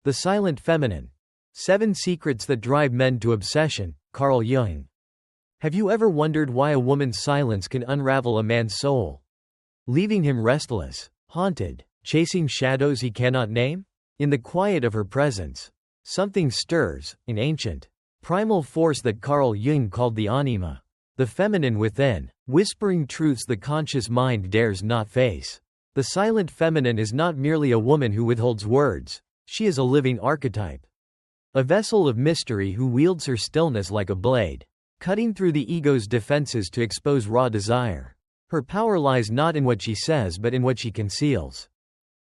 The Silent Feminine. 7 Secrets That Drive Men to Obsession, Carl Jung. Have you ever wondered why a woman's silence can unravel a man's soul, leaving him restless, haunted, chasing shadows he cannot name? In the quiet of her presence, something stirs, an ancient, primal force that Carl Jung called the anima, the feminine within, whispering truths the conscious mind dares not face. The silent feminine is not merely a woman who withholds words, she is a living archetype. A vessel of mystery who wields her stillness like a blade, cutting through the ego's defenses to expose raw desire. Her power lies not in what she says but in what she conceals.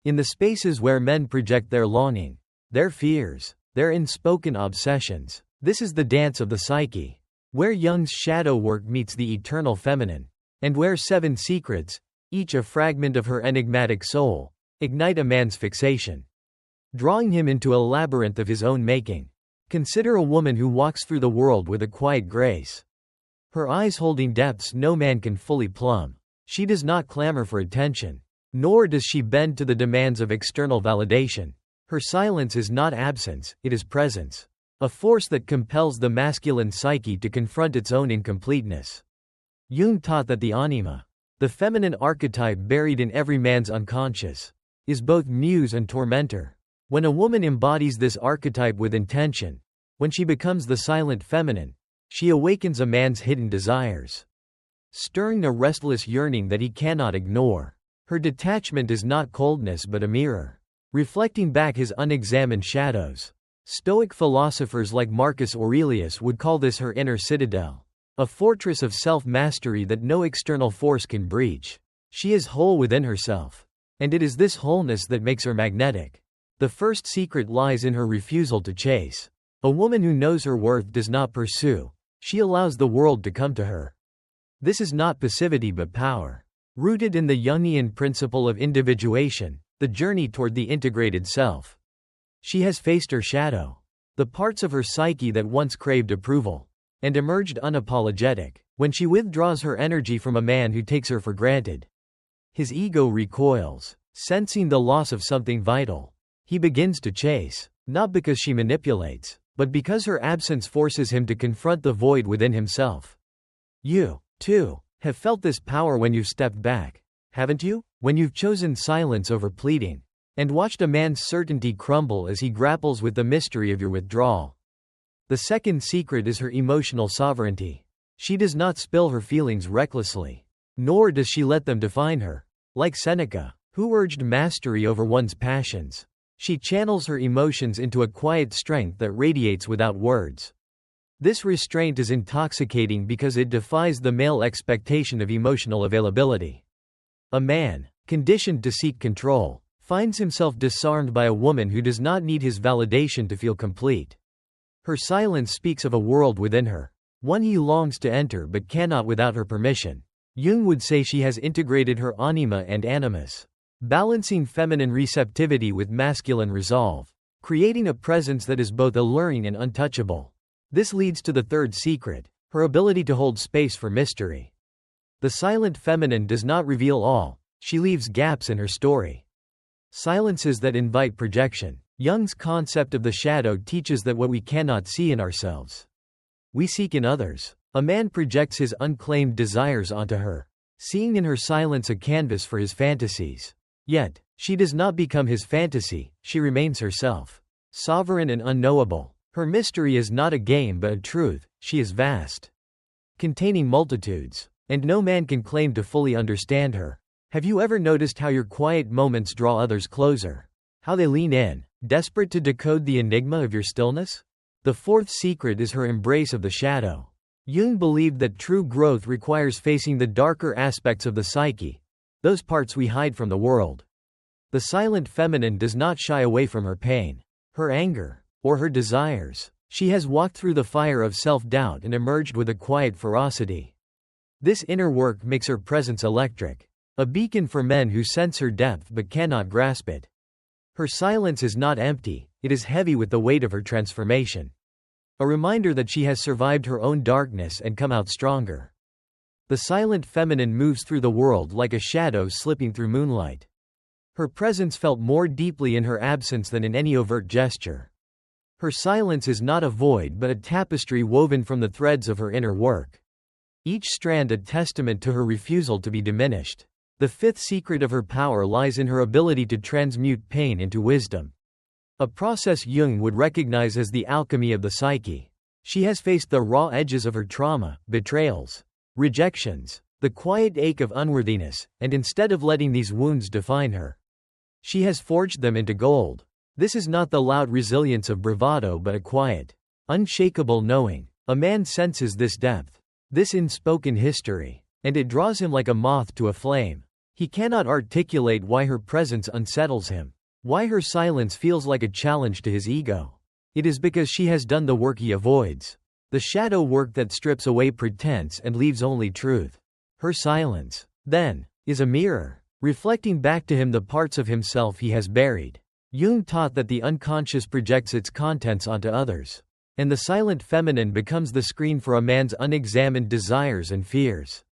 In the spaces where men project their longing, their fears, their unspoken obsessions. This is the dance of the psyche, where Jung's shadow work meets the eternal feminine, and where 7 secrets, each a fragment of her enigmatic soul, ignite a man's fixation, drawing him into a labyrinth of his own making. Consider a woman who walks through the world with a quiet grace, her eyes holding depths no man can fully plumb. She does not clamor for attention, nor does she bend to the demands of external validation. Her silence is not absence, it is presence, a force that compels the masculine psyche to confront its own incompleteness. Jung taught that the anima, the feminine archetype buried in every man's unconscious, is both muse and tormentor. When a woman embodies this archetype with intention, when she becomes the silent feminine, she awakens a man's hidden desires, stirring a restless yearning that he cannot ignore. Her detachment is not coldness but a mirror, reflecting back his unexamined shadows. Stoic philosophers like Marcus Aurelius would call this her inner citadel, a fortress of self-mastery that no external force can breach. She is whole within herself, and it is this wholeness that makes her magnetic. The first secret lies in her refusal to chase. A woman who knows her worth does not pursue, she allows the world to come to her. This is not passivity but power, rooted in the Jungian principle of individuation, the journey toward the integrated self. She has faced her shadow, the parts of her psyche that once craved approval, and emerged unapologetic. When she withdraws her energy from a man who takes her for granted, his ego recoils, sensing the loss of something vital. He begins to chase, not because she manipulates, but because her absence forces him to confront the void within himself. You, too, have felt this power when you've stepped back, haven't you? When you've chosen silence over pleading, and watched a man's certainty crumble as he grapples with the mystery of your withdrawal. The second secret is her emotional sovereignty. She does not spill her feelings recklessly, nor does she let them define her. Like Seneca, who urged mastery over one's passions, she channels her emotions into a quiet strength that radiates without words. This restraint is intoxicating because it defies the male expectation of emotional availability. A man, conditioned to seek control, finds himself disarmed by a woman who does not need his validation to feel complete. Her silence speaks of a world within her, one he longs to enter but cannot without her permission. Jung would say she has integrated her anima and animus, balancing feminine receptivity with masculine resolve, creating a presence that is both alluring and untouchable. This leads to the third secret, her ability to hold space for mystery. The silent feminine does not reveal all, she leaves gaps in her story. Silences that invite projection. Jung's concept of the shadow teaches that what we cannot see in ourselves, we seek in others. A man projects his unclaimed desires onto her, seeing in her silence a canvas for his fantasies. Yet, she does not become his fantasy, she remains herself. Sovereign and unknowable. Her mystery is not a game but a truth, she is vast, containing multitudes, and no man can claim to fully understand her. Have you ever noticed how your quiet moments draw others closer? How they lean in, desperate to decode the enigma of your stillness? The fourth secret is her embrace of the shadow. Jung believed that true growth requires facing the darker aspects of the psyche, those parts we hide from the world. The silent feminine does not shy away from her pain, her anger, or her desires. She has walked through the fire of self-doubt and emerged with a quiet ferocity. This inner work makes her presence electric, a beacon for men who sense her depth but cannot grasp it. Her silence is not empty, it is heavy with the weight of her transformation. A reminder that she has survived her own darkness and come out stronger. The silent feminine moves through the world like a shadow slipping through moonlight. Her presence felt more deeply in her absence than in any overt gesture. Her silence is not a void but a tapestry woven from the threads of her inner work. Each strand a testament to her refusal to be diminished. The fifth secret of her power lies in her ability to transmute pain into wisdom. A process Jung would recognize as the alchemy of the psyche. She has faced the raw edges of her trauma, betrayals, rejections, the quiet ache of unworthiness, and instead of letting these wounds define her, she has forged them into gold. This is not the loud resilience of bravado but a quiet, unshakable knowing. A man senses this depth, this unspoken history, and it draws him like a moth to a flame. He cannot articulate why her presence unsettles him, why her silence feels like a challenge to his ego. It is because she has done the work he avoids, the shadow work that strips away pretense and leaves only truth. Her silence, then, is a mirror, reflecting back to him the parts of himself he has buried. Jung taught that the unconscious projects its contents onto others, and the silent feminine becomes the screen for a man's unexamined desires and fears.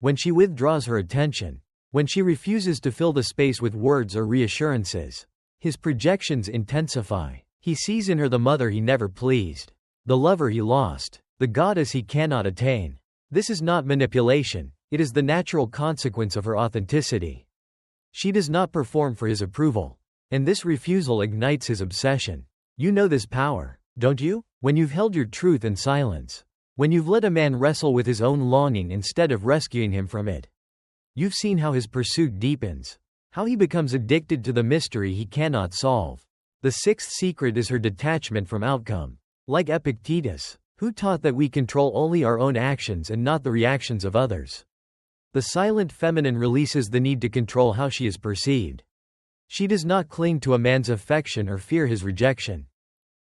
When she withdraws her attention, when she refuses to fill the space with words or reassurances, his projections intensify. He sees in her the mother he never pleased, the lover he lost, the goddess he cannot attain. This is not manipulation, it is the natural consequence of her authenticity. She does not perform for his approval, and this refusal ignites his obsession. You know this power, don't you? When you've held your truth in silence, when you've let a man wrestle with his own longing instead of rescuing him from it. You've seen how his pursuit deepens, how he becomes addicted to the mystery he cannot solve. The sixth secret is her detachment from outcome. Like Epictetus, who taught that we control only our own actions and not the reactions of others, the silent feminine releases the need to control how she is perceived. She does not cling to a man's affection or fear his rejection.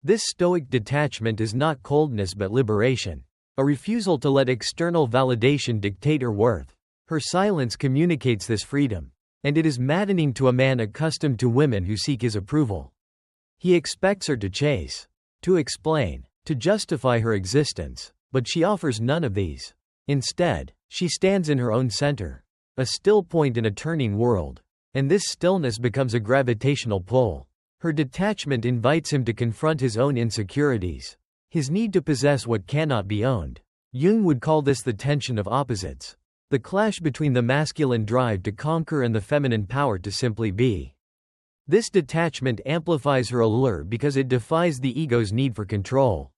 This stoic detachment is not coldness but liberation, a refusal to let external validation dictate her worth. Her silence communicates this freedom, and it is maddening to a man accustomed to women who seek his approval. He expects her to chase, to explain, to justify her existence, but she offers none of these. Instead, she stands in her own center, a still point in a turning world, and this stillness becomes a gravitational pull. Her detachment invites him to confront his own insecurities, his need to possess what cannot be owned. Jung would call this the tension of opposites, the clash between the masculine drive to conquer and the feminine power to simply be. This detachment amplifies her allure because it defies the ego's need for control.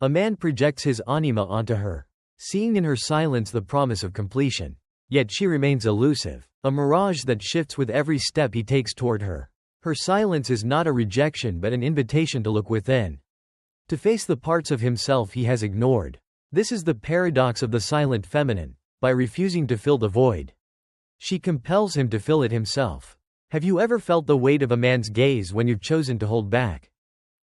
A man projects his anima onto her, seeing in her silence the promise of completion. Yet she remains elusive, a mirage that shifts with every step he takes toward her. Her silence is not a rejection but an invitation to look within, to face the parts of himself he has ignored. This is the paradox of the silent feminine. By refusing to fill the void, she compels him to fill it himself. Have you ever felt the weight of a man's gaze when you've chosen to hold back?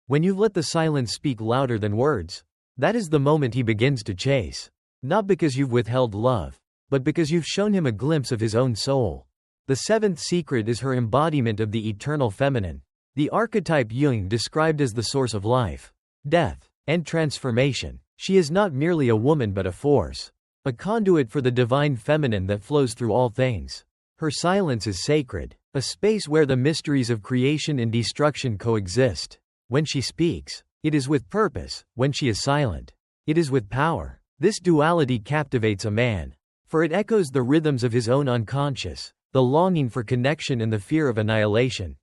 When you've let the silence speak louder than words? That is the moment he begins to chase. Not because you've withheld love, but because you've shown him a glimpse of his own soul. The seventh secret is her embodiment of the eternal feminine, the archetype Jung described as the source of life, death, and transformation. She is not merely a woman but a force, a conduit for the divine feminine that flows through all things. Her silence is sacred, a space where the mysteries of creation and destruction coexist. When she speaks, it is with purpose; when she is silent, it is with power. This duality captivates a man, for it echoes the rhythms of his own unconscious, the longing for connection and the fear of annihilation.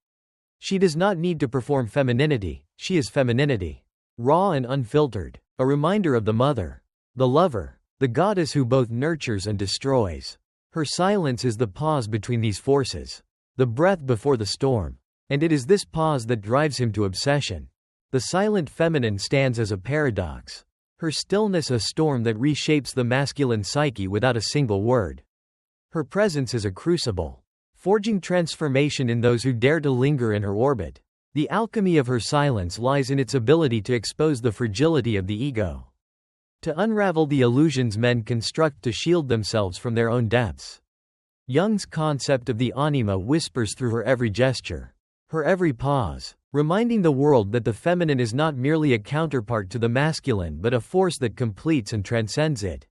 She does not need to perform femininity, she is femininity, raw and unfiltered, a reminder of the mother, the lover, the goddess who both nurtures and destroys. Her silence is the pause between these forces, the breath before the storm, and it is this pause that drives him to obsession. The silent feminine stands as a paradox, her stillness a storm that reshapes the masculine psyche without a single word. Her presence is a crucible, forging transformation in those who dare to linger in her orbit. The alchemy of her silence lies in its ability to expose the fragility of the ego, to unravel the illusions men construct to shield themselves from their own depths. Jung's concept of the anima whispers through her every gesture, her every pause, reminding the world that the feminine is not merely a counterpart to the masculine but a force that completes and transcends it.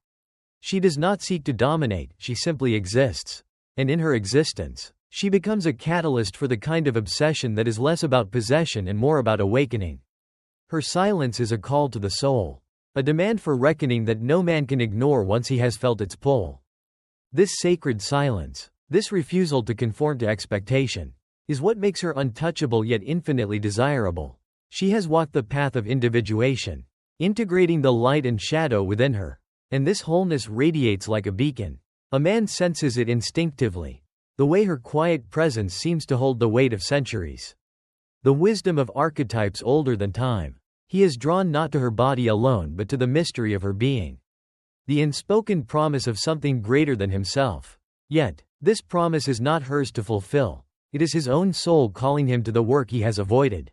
She does not seek to dominate, she simply exists. And in her existence, She becomes a catalyst for the kind of obsession that is less about possession and more about awakening. Her silence is a call to the soul, a demand for reckoning that no man can ignore once he has felt its pull. This sacred silence, this refusal to conform to expectation, is what makes her untouchable yet infinitely desirable. She has walked the path of individuation, integrating the light and shadow within her, and this wholeness radiates like a beacon. A man senses it instinctively, the way her quiet presence seems to hold the weight of centuries. The wisdom of archetypes older than time. He is drawn not to her body alone but to the mystery of her being. The unspoken promise of something greater than himself. Yet, this promise is not hers to fulfill. It is his own soul calling him to the work he has avoided.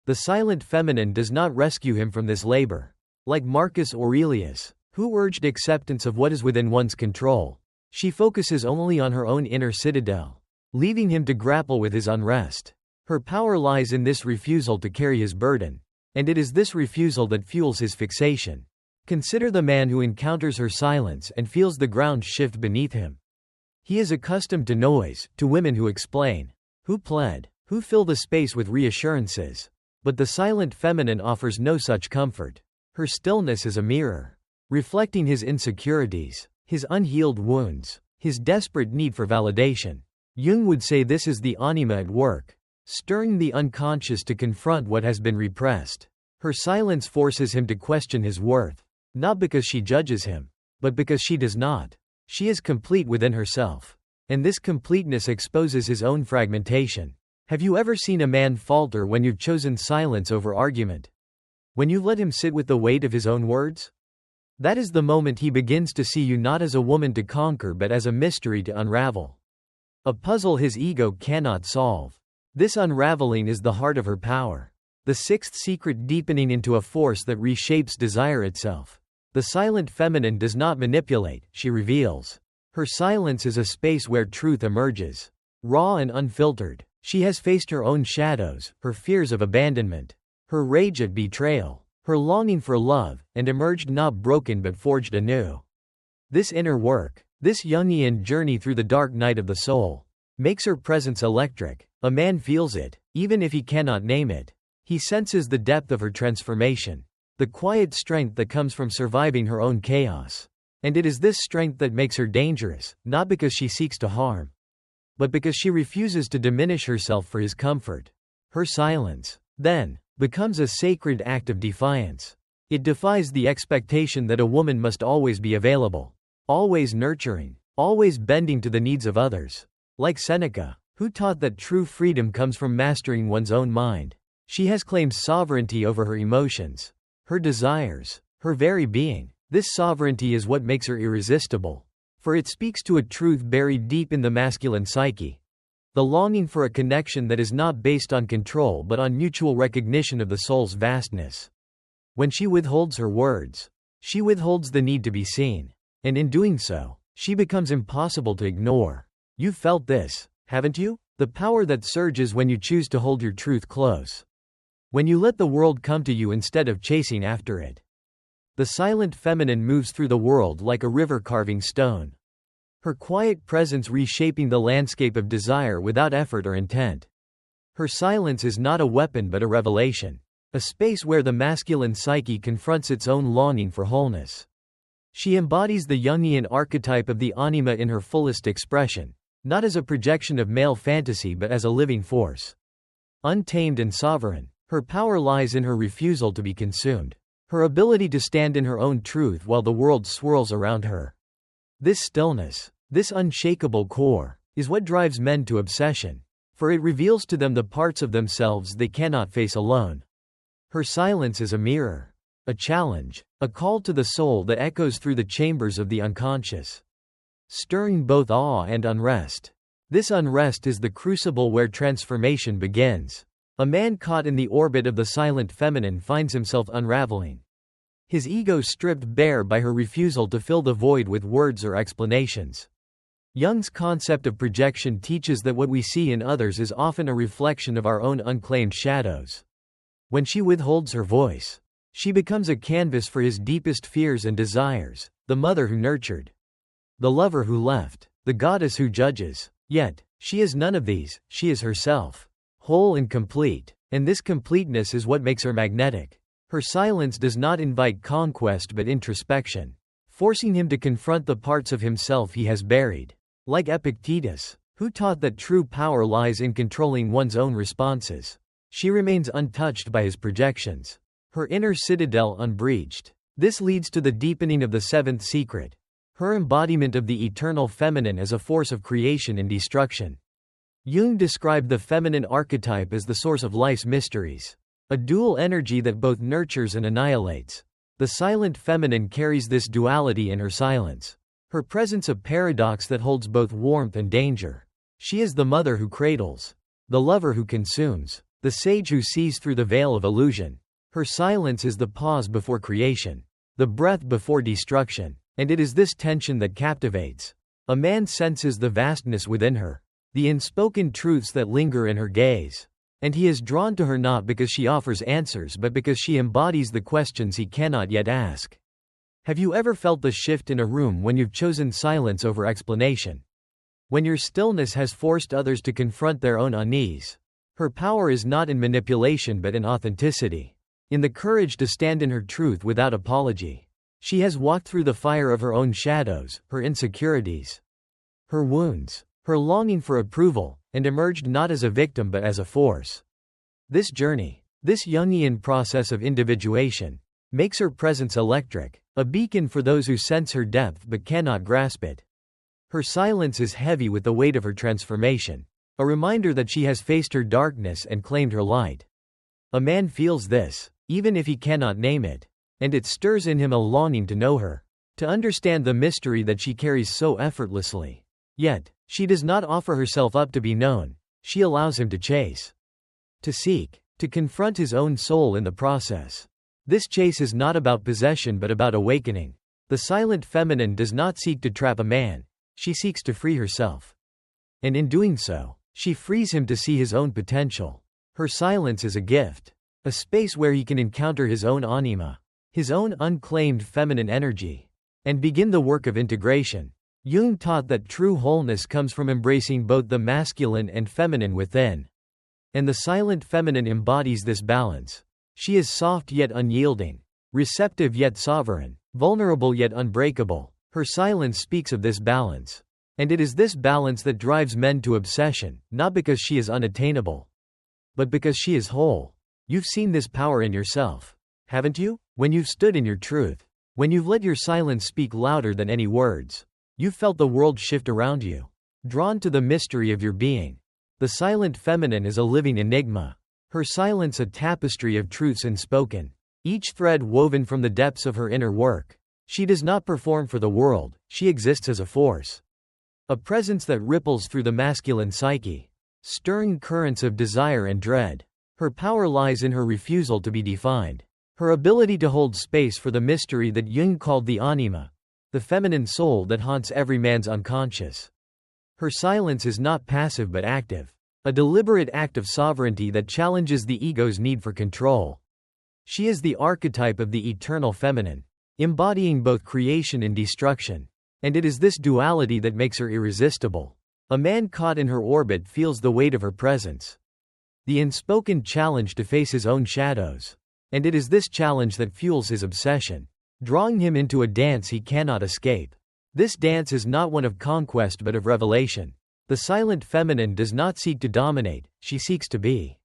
The silent feminine does not rescue him from this labor. Like Marcus Aurelius, who urged acceptance of what is within one's control, she focuses only on her own inner citadel, leaving him to grapple with his unrest. Her power lies in this refusal to carry his burden, and it is this refusal that fuels his fixation. Consider the man who encounters her silence and feels the ground shift beneath him. He is accustomed to noise, to women who explain, who plead, who fill the space with reassurances. But the silent feminine offers no such comfort. Her stillness is a mirror, reflecting his insecurities, his unhealed wounds, his desperate need for validation. Jung would say this is the anima at work, stirring the unconscious to confront what has been repressed. Her silence forces him to question his worth, not because she judges him, but because she does not. She is complete within herself, and this completeness exposes his own fragmentation. Have you ever seen a man falter when you've chosen silence over argument? When you let him sit with the weight of his own words? That is the moment he begins to see you not as a woman to conquer but as a mystery to unravel. A puzzle his ego cannot solve. This unraveling is the heart of her power. The sixth secret deepening into a force that reshapes desire itself. The silent feminine does not manipulate, she reveals. Her silence is a space where truth emerges, raw and unfiltered. She has faced her own shadows, her fears of abandonment, her rage at betrayal, her longing for love, and emerged not broken but forged anew. This inner work, this Jungian journey through the dark night of the soul, makes her presence electric. A man feels it, even if he cannot name it. He senses the depth of her transformation, the quiet strength that comes from surviving her own chaos. And it is this strength that makes her dangerous, not because she seeks to harm, but because she refuses to diminish herself for his comfort. Her silence, then, becomes a sacred act of defiance. It defies the expectation that a woman must always be available, always nurturing, always bending to the needs of others. Like Seneca, who taught that true freedom comes from mastering one's own mind, she has claimed sovereignty over her emotions, her desires, her very being. This sovereignty is what makes her irresistible, for it speaks to a truth buried deep in the masculine psyche. The longing for a connection that is not based on control but on mutual recognition of the soul's vastness. When she withholds her words, she withholds the need to be seen, and in doing so, she becomes impossible to ignore. You've felt this, haven't you? The power that surges when you choose to hold your truth close. When you let the world come to you instead of chasing after it. The silent feminine moves through the world like a river carving stone, her quiet presence reshaping the landscape of desire without effort or intent. Her silence is not a weapon but a revelation, a space where the masculine psyche confronts its own longing for wholeness. She embodies the Jungian archetype of the anima in her fullest expression, not as a projection of male fantasy but as a living force. Untamed and sovereign, her power lies in her refusal to be consumed, her ability to stand in her own truth while the world swirls around her. This stillness, this unshakable core, is what drives men to obsession, for it reveals to them the parts of themselves they cannot face alone. Her silence is a mirror, a challenge, a call to the soul that echoes through the chambers of the unconscious, stirring both awe and unrest. This unrest is the crucible where transformation begins. A man caught in the orbit of the silent feminine finds himself unraveling, his ego stripped bare by her refusal to fill the void with words or explanations. Jung's concept of projection teaches that what we see in others is often a reflection of our own unclaimed shadows. When she withholds her voice, she becomes a canvas for his deepest fears and desires, the mother who nurtured, the lover who left, the goddess who judges. Yet, She is none of these, she is herself. Whole and complete. And this completeness is what makes her magnetic. Her silence does not invite conquest but introspection, forcing him to confront the parts of himself he has buried. Like Epictetus, who taught that true power lies in controlling one's own responses, she remains untouched by his projections, her inner citadel unbreached. This leads to the deepening of the seventh secret, her embodiment of the eternal feminine as a force of creation and destruction. Jung described the feminine archetype as the source of life's mysteries, a dual energy that both nurtures and annihilates. The silent feminine carries this duality in her silence, her presence a paradox that holds both warmth and danger. She is the mother who cradles, the lover who consumes, the sage who sees through the veil of illusion. Her silence is the pause before creation, the breath before destruction, and it is this tension that captivates. A man senses the vastness within her, the unspoken truths that linger in her gaze. And he is drawn to her not because she offers answers but because she embodies the questions he cannot yet ask. Have you ever felt the shift in a room when you've chosen silence over explanation? When your stillness has forced others to confront their own unease? Her power is not in manipulation but in authenticity, in the courage to stand in her truth without apology. She has walked through the fire of her own shadows, her insecurities, her wounds, her longing for approval, and emerged not as a victim but as a force. This journey, this Jungian process of individuation, makes her presence electric, a beacon for those who sense her depth but cannot grasp it. Her silence is heavy with the weight of her transformation, a reminder that she has faced her darkness and claimed her light. A man feels this, even if he cannot name it, and it stirs in him a longing to know her, to understand the mystery that she carries so effortlessly. Yet, she does not offer herself up to be known, she allows him to chase, to seek, to confront his own soul in the process. This chase is not about possession but about awakening. The silent feminine does not seek to trap a man, she seeks to free herself. And in doing so, she frees him to see his own potential. Her silence is a gift, a space where he can encounter his own anima, his own unclaimed feminine energy, and begin the work of integration. Jung taught that true wholeness comes from embracing both the masculine and feminine within. And the silent feminine embodies this balance. She is soft yet unyielding, receptive yet sovereign, vulnerable yet unbreakable. Her silence speaks of this balance. And it is this balance that drives men to obsession, not because she is unattainable, but because she is whole. You've seen this power in yourself, haven't you? When you've stood in your truth, when you've let your silence speak louder than any words. You felt the world shift around you, drawn to the mystery of your being. The silent feminine is a living enigma, her silence a tapestry of truths unspoken, each thread woven from the depths of her inner work. She does not perform for the world, she exists as a force, a presence that ripples through the masculine psyche, stirring currents of desire and dread. Her power lies in her refusal to be defined, her ability to hold space for the mystery that Jung called the anima, the feminine soul that haunts every man's unconscious. Her silence is not passive but active, a deliberate act of sovereignty that challenges the ego's need for control. She is the archetype of the eternal feminine, embodying both creation and destruction. And it is this duality that makes her irresistible. A man caught in her orbit feels the weight of her presence, the unspoken challenge to face his own shadows. And it is this challenge that fuels his obsession, drawing him into a dance he cannot escape. This dance is not one of conquest but of revelation. The silent feminine does not seek to dominate, she seeks to be.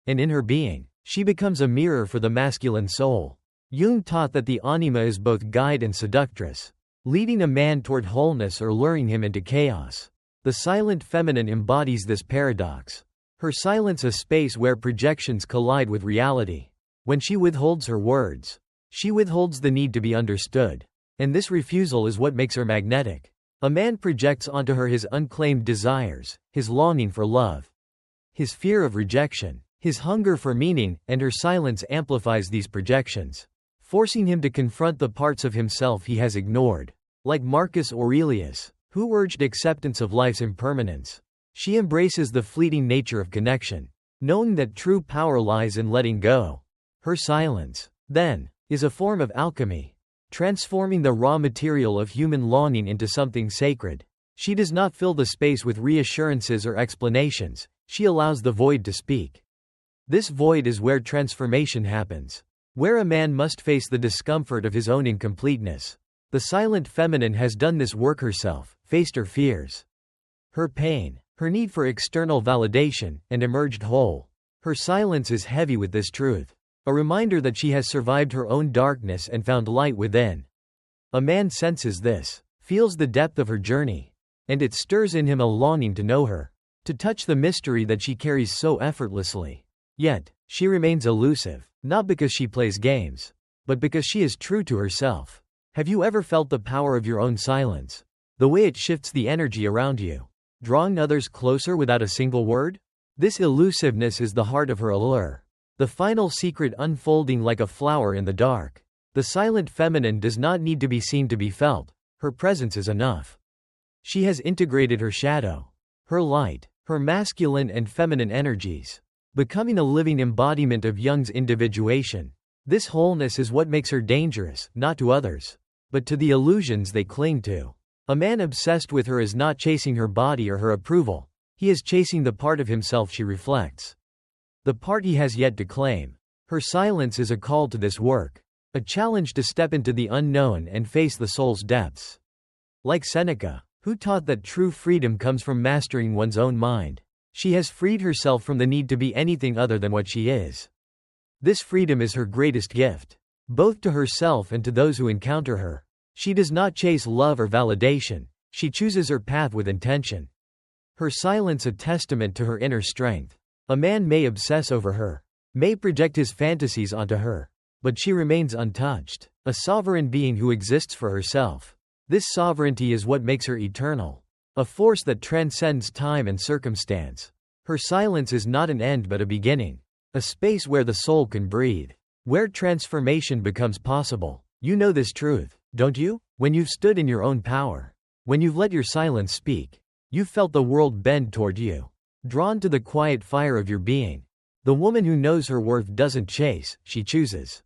And in her being, she becomes a mirror for the masculine soul. Jung taught that the anima is both guide and seductress, leading a man toward wholeness or luring him into chaos. The silent feminine embodies this paradox, her silence a space where projections collide with reality. When she withholds her words, she withholds the need to be understood. And this refusal is what makes her magnetic. A man projects onto her his unclaimed desires, his longing for love, his fear of rejection, his hunger for meaning, and her silence amplifies these projections, forcing him to confront the parts of himself he has ignored. Like Marcus Aurelius, who urged acceptance of life's impermanence, she embraces the fleeting nature of connection, knowing that true power lies in letting go. Her silence, then, is a form of alchemy, transforming the raw material of human longing into something sacred. She does not fill the space with reassurances or explanations, she allows the void to speak. This void is where transformation happens. Where a man must face the discomfort of his own incompleteness. The silent feminine has done this work herself, faced her fears, her pain, her need for external validation, and emerged whole. Her silence is heavy with this truth. A reminder that she has survived her own darkness and found light within. A man senses this, feels the depth of her journey, and it stirs in him a longing to know her, to touch the mystery that she carries so effortlessly. Yet, she remains elusive, not because she plays games, but because she is true to herself. Have you ever felt the power of your own silence? The way it shifts the energy around you, drawing others closer without a single word? This elusiveness is the heart of her allure. The final secret unfolding like a flower in the dark. The silent feminine does not need to be seen to be felt. Her presence is enough. She has integrated her shadow, her light, her masculine and feminine energies, becoming a living embodiment of Jung's individuation. This wholeness is what makes her dangerous, not to others, but to the illusions they cling to. A man obsessed with her is not chasing her body or her approval. He is chasing the part of himself she reflects, the part he has yet to claim. Her silence is a call to this work, a challenge to step into the unknown and face the soul's depths. Like Seneca, who taught that true freedom comes from mastering one's own mind, she has freed herself from the need to be anything other than what she is. This freedom is her greatest gift, both to herself and to those who encounter her. She does not chase love or validation, she chooses her path with intention. Her silence a testament to her inner strength. A man may obsess over her, may project his fantasies onto her, but she remains untouched, a sovereign being who exists for herself. This sovereignty is what makes her eternal, a force that transcends time and circumstance. Her silence is not an end but a beginning, a space where the soul can breathe, where transformation becomes possible. You know this truth, don't you? When you've stood in your own power, when you've let your silence speak, you've felt the world bend toward you, drawn to the quiet fire of your being. The woman who knows her worth doesn't chase, she chooses.